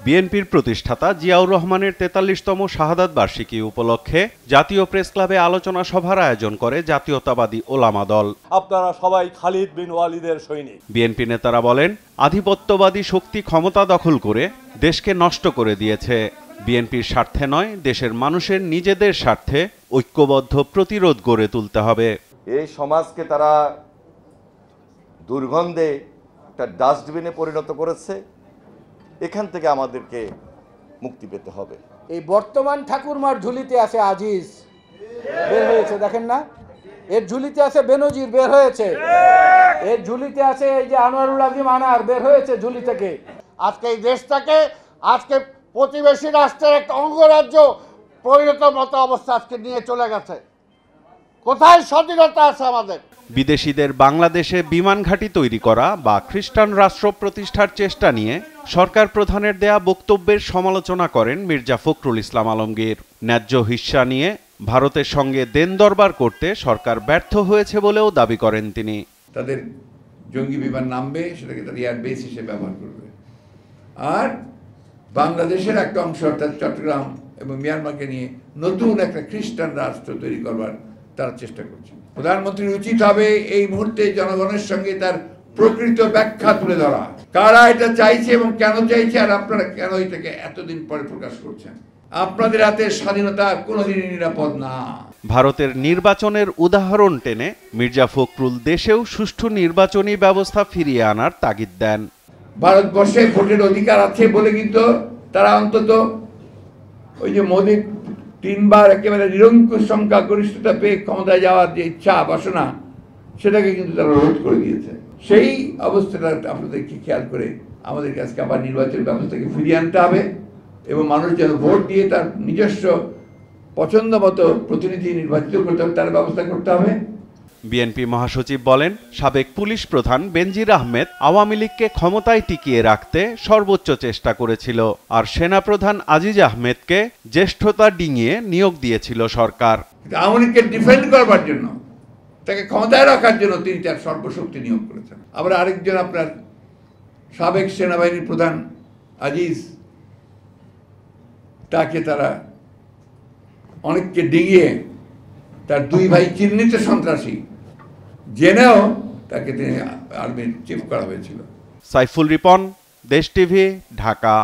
বিএনপির প্রতিষ্ঠাতা জিয়াউর রহমানের ৪৩তম শাহাদাত বার্ষিকী উপলক্ষে জাতীয় প্রেস ক্লাবে আলোচনা সভার আয়োজন করে জাতীয়তাবাদী ওলামা দল। আপনারা সবাই খালিদ বিন ওয়ালিদের সৈনিক। বিএনপি নেতারা বলেন, আধিপত্যবাদী শক্তি ক্ষমতা দখল করে দেশকে নষ্ট করে দিয়েছে। বিএনপির স্বার্থে নয়, দেশের মানুষের নিজেদের স্বার্থে ঐক্যবদ্ধ প্রতিরোধ গড়ে তুলতে হবে। এই সমাজকে তারা দুর্গন্ধে একটা ডাস্টবিনে পরিণত করেছে। এখান থেকে আমাদেরকে মুক্তি পেতে হবে। এই বর্তমান ঠাকুরমার ঝুলিতে আছে আজিজ, বের হয়েছে, দেখেন না? এর ঝুলিতে আছে বেনজির, বের হয়েছে। এর ঝুলিতে আছে এই যে আনোয়ারুল আজিম আনার, বের হয়েছে ঝুলি থেকে। আজকে এই দেশটাকে আজকে প্রতিবেশী রাষ্ট্রের একটা অঙ্গরাজ্য পরিণত মতো অবস্থা আজকে নিয়ে চলে গেছে। কোথায় স্বাধীনতা আছে আমাদের? বিদেশিদের বাংলাদেশে বিমান ঘাঁটি তৈরি করা বা খ্রিস্টান রাষ্ট্র প্রতিষ্ঠার চেষ্টা নিয়ে সরকার প্রধানের দেয়া বক্তব্যের সমালোচনা করেন মির্জা ফখরুল ইসলাম আলমগীর। ন্যায্য হিস্সা নিয়ে ভারতের সঙ্গে দেন দরবার করতে সরকার ব্যর্থ হয়েছে বলেও দাবি করেন তিনি। তাদের জঙ্গি বিমান নামবে, সেটাকে তাদের এয়ারবেস হিসেবে ব্যবহার করবে। আর বাংলাদেশের একটা অংশ অর্থাৎ চট্টগ্রাম এবং মিয়ানমারকে নিয়ে নতুন একটা খ্রিস্টান রাষ্ট্র তৈরি করবার তারা চেষ্টা করছে। প্রধানমন্ত্রীর উচিত হবে এই মুহূর্তে জনগণের সঙ্গে তার প্রকৃত ব্যাখ্যা তুলে ধরা, কারা এটা চাইছে এবং কেন চাইছে, আর আপনারা কেন এটাকে এতদিন পরে প্রকাশ করছেন। আপনাদের হাতে স্বাধীনতা কোনোদিনই নিরাপদ না। ভারতের নির্বাচনের উদাহরণ টেনে মির্জা ফখরুল দেশেও সুষ্ঠু নির্বাচনী ব্যবস্থা ফিরিয়ে আনার তাগিদ দেন। ভারতবর্ষে ভোটের অধিকার আছে বলে কিন্তু তারা অন্তত ওই যে মোদী 3 বার একেবারে নিরঙ্কুশ সংখ্যা গরিষ্ঠতা পেয়ে ক্ষমতায় যাওয়ার যে ইচ্ছা বাসনা, সেটাকে কিন্তু তারা রোধ করে দিয়েছে। সেই অবস্থাটা আপনাদেরকে খেয়াল করে আমাদের কাছে আবার নির্বাচন ব্যবস্থাকে ফিরিয়ে আনতে হবে এবং মানুষ যেন ভোট দিয়ে তার নিজস্ব পছন্দ মতো প্রতিনিধি নির্বাচিত করতে হবে, তার ব্যবস্থা করতে হবে। বিএনপি মহাসচিব বলেন, সাবেক পুলিশ প্রধান বেনজির আহমেদ আওয়ামী লীগকে ক্ষমতায় টিকিয়ে রাখতে সর্বোচ্চ চেষ্টা করেছিল, আর সেনাপ্রধান আজিজ আহমেদকে জ্যেষ্ঠতা ডিঙিয়ে নিয়োগ দিয়েছিল সরকার। আওয়ামী লীগকে ডিফেন্ড করবার জন্য, তাকে ক্ষমতায় রাখার জন্য তিনি তার সর্বশক্তি নিয়োগ করেছেন। আবার আরেকজন আপনার সাবেক সেনাবাহিনীর প্রধান আজিজ, তাকে তারা অনেককে ডিঙিয়ে তার 2 ভাই চিহ্নিত সন্ত্রাসী জেনেও তাকে তিনি আর্মির চিফ করা হয়েছিল। সাইফুল রিপন, দেশ টিভি, ঢাকা।